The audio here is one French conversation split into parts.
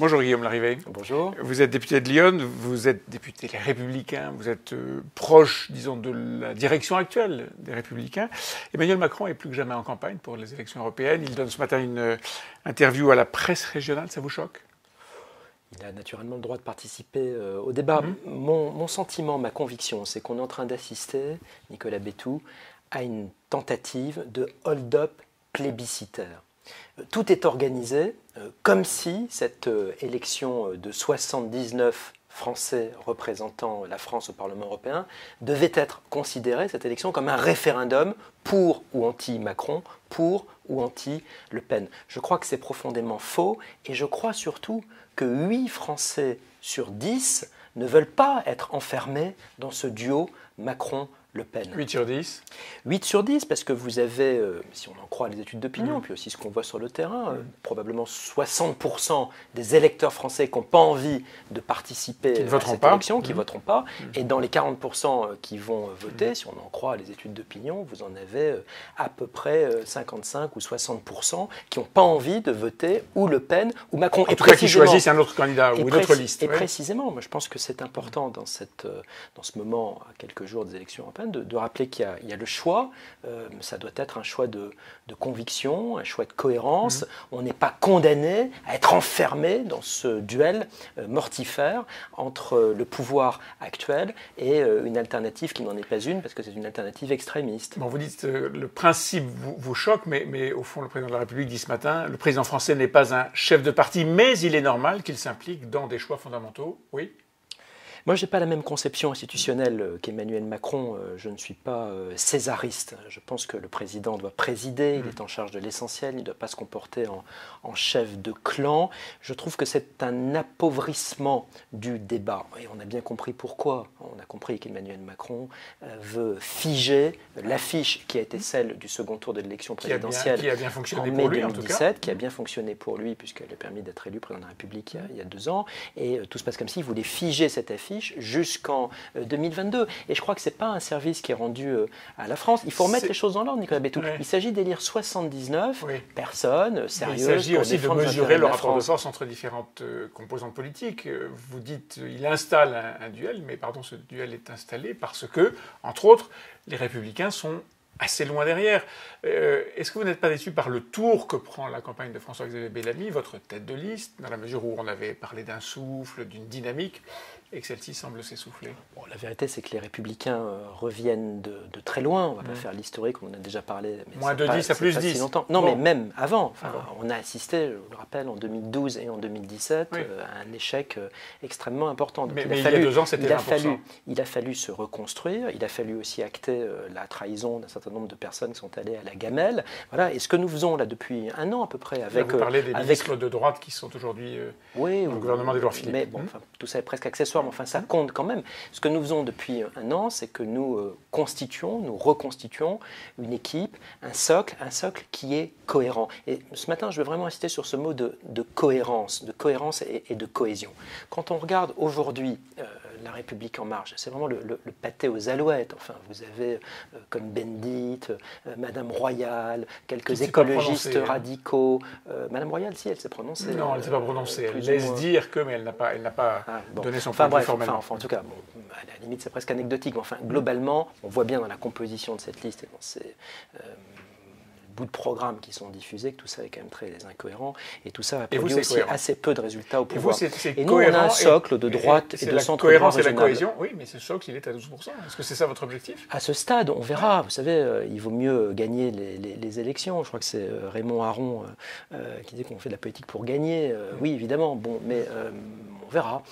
Bonjour Guillaume Larrivé. Bonjour. Vous êtes député de Lyon, vous êtes député Les Républicains, vous êtes proche, disons, de la direction actuelle des Républicains. Emmanuel Macron est plus que jamais en campagne pour les élections européennes. Il donne ce matin une interview à la presse régionale, ça vous choque ? Il a naturellement le droit de participer au débat. Mon sentiment, ma conviction, c'est qu'on est en train d'assister, Nicolas Béthou, à une tentative de hold-up plébiscitaire. Tout est organisé comme si cette élection de 79 Français représentant la France au Parlement européen devait être considérée, cette élection, comme un référendum pour ou anti-Macron, pour ou anti-Le Pen. Je crois que c'est profondément faux et je crois surtout que 8 Français sur 10 ne veulent pas être enfermés dans ce duo Macron-Le Pen. 8 sur 10 8 sur 10, parce que vous avez, si on en croit les études d'opinion, puis aussi ce qu'on voit sur le terrain, probablement 60% des électeurs français qui n'ont pas envie de participer à cette élection, qui ne voteront pas. Et dans les 40% qui vont voter, si on en croit les études d'opinion, vous en avez à peu près 55 ou 60% qui n'ont pas envie de voter ou Le Pen ou Macron. En tout cas, qui choisissent un autre candidat ou une autre liste. Et précisément, moi je pense que c'est important dans ce moment, à quelques jours des élections européennes, de rappeler qu'il y a le choix. Ça doit être un choix de conviction, un choix de cohérence. On n'est pas condamné à être enfermé dans ce duel mortifère entre le pouvoir actuel et une alternative qui n'en est pas une, parce que c'est une alternative extrémiste. Bon, vous dites le principe vous choque, mais au fond, le président de la République dit ce matin, le président français n'est pas un chef de parti, mais il est normal qu'il s'implique dans des choix fondamentaux. Oui. Moi, je n'ai pas la même conception institutionnelle qu'Emmanuel Macron. Je ne suis pas césariste. Je pense que le président doit présider, il est en charge de l'essentiel, il ne doit pas se comporter en chef de clan. Je trouve que c'est un appauvrissement du débat. Et on a bien compris pourquoi. On a compris qu'Emmanuel Macron veut figer l'affiche qui a été celle du second tour de l'élection présidentielle qui a bien fonctionné en mai pour lui, 2017, qui a bien fonctionné pour lui, puisqu'elle a permis d'être élu président de la République il y a 2 ans. Et tout se passe comme s'il voulait figer cette affiche jusqu'en 2022. Et je crois que ce n'est pas un service qui est rendu à la France. Il faut remettre les choses dans l'ordre, Nicolas Béthou. Il s'agit d'élire 79 personnes sérieuses. Il s'agit aussi de mesurer le rapport de force entre différentes composantes politiques. Vous dites il installe un duel, mais pardon, ce duel est installé parce que, entre autres, les Républicains sont assez loin derrière. Est-ce que vous n'êtes pas déçu par le tour que prend la campagne de François-Xavier Bellamy, votre tête de liste, dans la mesure où on avait parlé d'un souffle, d'une dynamique, et que celle-ci semble s'essouffler? Bon, la vérité, c'est que les Républicains reviennent de très loin. On ne va pas faire l'historique, on en a déjà parlé. Mais moins de 10 à plus 10. Si longtemps. Non, mais même avant. On a assisté, je vous le rappelle, en 2012 et en 2017, à un échec extrêmement important. Donc, mais il y a 2 ans, c'était 20%. Il a fallu se reconstruire. Il a fallu aussi acter la trahison d'un certain nombre de personnes qui sont allées à la gamelle. Voilà. Et ce que nous faisons là depuis 1 an à peu près avec... Vous parlez des ministres de droite qui sont aujourd'hui dans le gouvernement d'Édouard Philippe. Mais bon, tout ça est presque accessoire, mais enfin ça compte quand même. Ce que nous faisons depuis 1 an, c'est que nous nous reconstituons une équipe, un socle qui est cohérent. Et ce matin, je veux vraiment insister sur ce mot de cohérence et de cohésion. Quand on regarde aujourd'hui La République en marche, c'est vraiment le pâté aux alouettes. Enfin, vous avez comme Bendit, Madame Royal, quelques écologistes radicaux. Madame Royal, si, elle s'est prononcée. Non, elle ne s'est pas prononcée. Elle laisse dire que, mais elle n'a pas donné son point de vue formellement. En tout cas, à la limite, c'est presque anecdotique. Mais enfin, globalement, on voit bien dans la composition de cette liste et dans ces bouts de programmes qui sont diffusés que tout ça est quand même très incohérent et tout ça a produit aussi assez peu de résultats au pouvoir. Et nous, on a un socle de droite et de centre droit régional. La cohésion, oui, mais ce socle, il est à 12%. Est-ce que c'est ça votre objectif? À ce stade, on verra. Vous savez, il vaut mieux gagner les élections. Je crois que c'est Raymond Aron qui dit qu'on fait de la politique pour gagner. Oui, évidemment. Bon, mais on verra.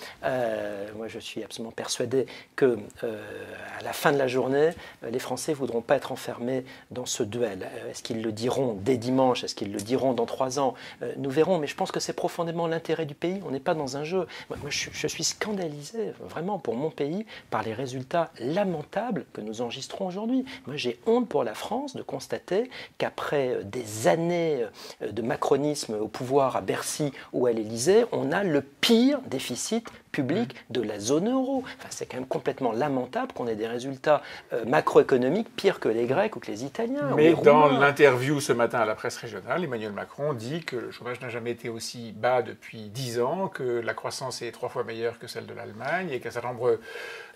Moi, je suis absolument persuadé que à la fin de la journée, les Français ne voudront pas être enfermés dans ce duel. Est-ce qu'ils le diront dès dimanche? Est-ce qu'ils le diront dans 3 ans? Nous verrons. Mais je pense que c'est profondément l'intérêt du pays. On n'est pas dans un jeu. Moi, je suis scandalisé, vraiment, pour mon pays, par les résultats lamentables que nous enregistrons aujourd'hui. Moi, j'ai honte pour la France de constater qu'après des années de macronisme au pouvoir à Bercy ou à l'Élysée, on a le pire des déficit public de la zone euro. Enfin, c'est quand même complètement lamentable qu'on ait des résultats macroéconomiques pires que les Grecs ou que les Italiens. Mais dans l'interview ce matin à la presse régionale, Emmanuel Macron dit que le chômage n'a jamais été aussi bas depuis 10 ans, que la croissance est 3 fois meilleure que celle de l'Allemagne et qu'un certain nombre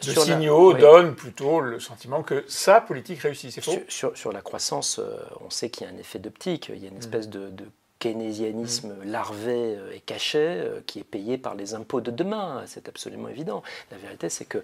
de signaux donnent plutôt le sentiment que sa politique réussit. C'est faux ? Sur la croissance, on sait qu'il y a un effet d'optique, il y a une espèce de keynésianisme larvé et caché qui est payé par les impôts de demain, c'est absolument évident. La vérité, c'est que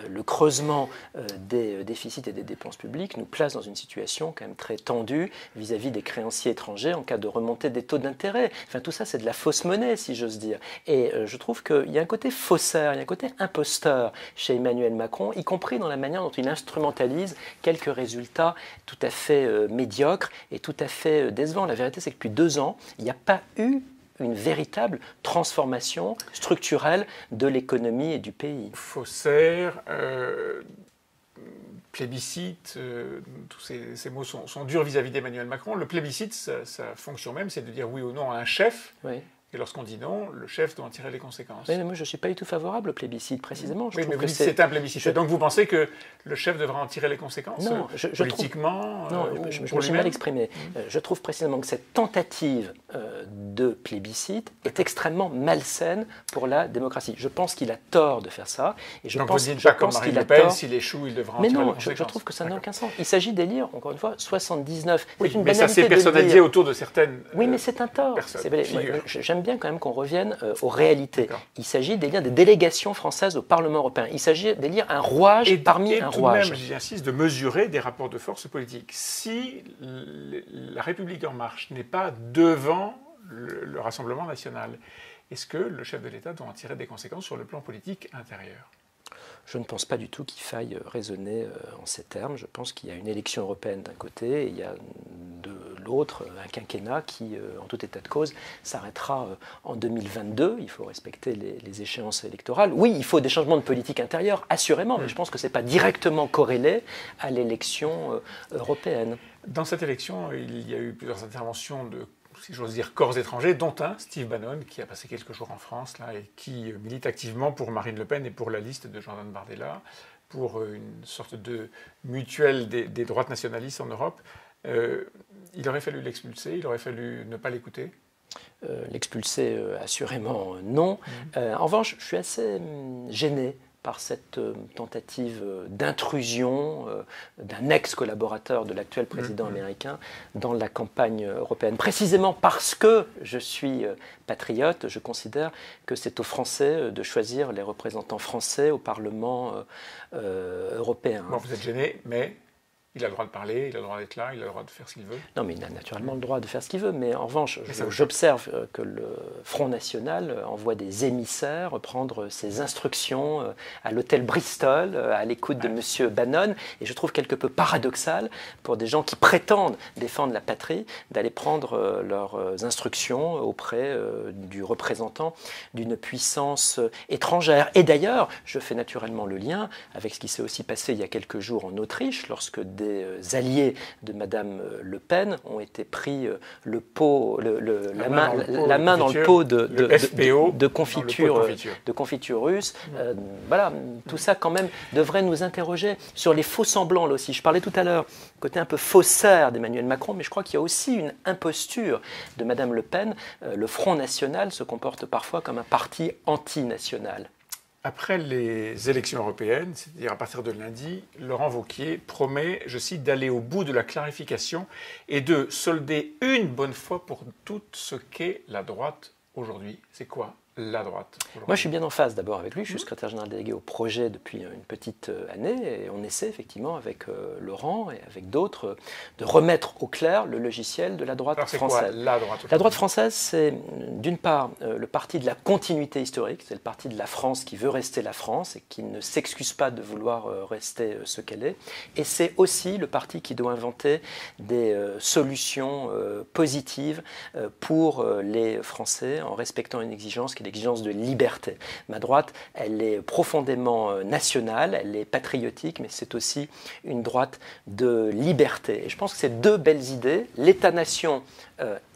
le creusement des déficits et des dépenses publiques nous place dans une situation quand même très tendue vis-à-vis des créanciers étrangers en cas de remontée des taux d'intérêt. Enfin, tout ça, c'est de la fausse monnaie, si j'ose dire. Et je trouve qu'il y a un côté faussaire, il y a un côté imposteur chez Emmanuel Macron, y compris dans la manière dont il instrumentalise quelques résultats tout à fait médiocres et tout à fait décevants. La vérité, c'est que depuis 2 ans, il n'y a pas eu une véritable transformation structurelle de l'économie et du pays. Faussaire, plébiscite, tous ces mots sont durs vis-à-vis d'Emmanuel Macron. Le plébiscite, sa fonction même, c'est de dire oui ou non à un chef. Oui. Et lorsqu'on dit non, le chef doit en tirer les conséquences. Oui, mais moi, je ne suis pas du tout favorable au plébiscite, précisément. Je trouve mais vous dites que c'est un plébiscite. Donc vous pensez que le chef devra en tirer les conséquences non, politiquement je me suis mal exprimé. Je trouve précisément que cette tentative de plébiscite est extrêmement malsaine pour la démocratie. Je pense qu'il a tort de faire ça. Et donc vous dites pas comme Marine Le Pen, s'il échoue, il devra en tirer les conséquences. Mais non, je trouve que ça n'a aucun sens. Il s'agit d'élire, encore une fois, 79. Oui, mais ça s'est personnalisé autour de certaines Oui, mais c'est un tort. J'aime bien quand même qu'on revienne aux réalités. Il s'agit d'élire des délégations françaises au Parlement européen. Il s'agit d'élire un rouage parmi un rouage. Et tout de même, j'insiste, de mesurer des rapports de force politiques. Si la République en marche n'est pas devant le Rassemblement national, est-ce que le chef de l'État doit en tirer des conséquences sur le plan politique intérieur ? Je ne pense pas du tout qu'il faille raisonner en ces termes. Je pense qu'il y a une élection européenne d'un côté et il y a de l'autre un quinquennat qui, en tout état de cause, s'arrêtera en 2022. Il faut respecter les échéances électorales. Oui, il faut des changements de politique intérieure, assurément, mais je pense que ce n'est pas directement corrélé à l'élection européenne. Dans cette élection, il y a eu plusieurs interventions de, si j'ose dire, corps étrangers, dont un, Steve Bannon, qui a passé quelques jours en France là, et qui milite activement pour Marine Le Pen et pour la liste de Jordan Bardella, pour une sorte de mutuelle des droites nationalistes en Europe. Il aurait fallu l'expulser, il aurait fallu ne pas l'écouter. L'expulser, assurément, non. En revanche, je suis assez gêné par cette tentative d'intrusion d'un ex-collaborateur de l'actuel président américain dans la campagne européenne. Précisément parce que je suis patriote, je considère que c'est aux Français de choisir les représentants français au Parlement européen. Bon, vous êtes gêné, mais il a le droit de parler, il a le droit d'être là, il a le droit de faire ce qu'il veut. Non, mais il a naturellement le droit de faire ce qu'il veut. Mais en revanche, j'observe que le Front National envoie des émissaires prendre ses instructions à l'hôtel Bristol, à l'écoute de M. Bannon. Et je trouve quelque peu paradoxal pour des gens qui prétendent défendre la patrie d'aller prendre leurs instructions auprès du représentant d'une puissance étrangère. Et d'ailleurs, je fais naturellement le lien avec ce qui s'est aussi passé il y a quelques jours en Autriche, lorsque des alliés de Mme Le Pen ont été pris la main dans le pot de confiture russe. Voilà, tout ça quand même devrait nous interroger sur les faux semblants là aussi. Je parlais tout à l'heure côté un peu faussaire d'Emmanuel Macron, mais je crois qu'il y a aussi une imposture de Mme Le Pen. Le Front National se comporte parfois comme un parti antinational. Après les élections européennes, c'est-à-dire à partir de lundi, Laurent Wauquiez promet, je cite, d'aller au bout de la clarification et de solder une bonne fois pour toutes ce qu'est la droite aujourd'hui. C'est quoi la droite? Moi, je suis bien en phase d'abord avec lui. Je suis secrétaire général délégué au projet depuis une petite année et on essaie effectivement avec Laurent et avec d'autres de remettre au clair le logiciel de la droite française. Quoi, la droite La droite française, c'est d'une part le parti de la continuité historique, c'est le parti de la France qui veut rester la France et qui ne s'excuse pas de vouloir rester ce qu'elle est. Et c'est aussi le parti qui doit inventer des solutions positives pour les Français en respectant une exigence qui l'exigence de liberté. Ma droite, elle est profondément nationale, elle est patriotique, mais c'est aussi une droite de liberté. Et je pense que ces deux belles idées, l'État-nation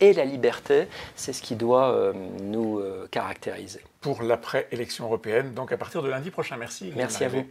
et la liberté, c'est ce qui doit nous caractériser. Pour l'après-élection européenne, donc à partir de lundi prochain. Merci. Merci à vous.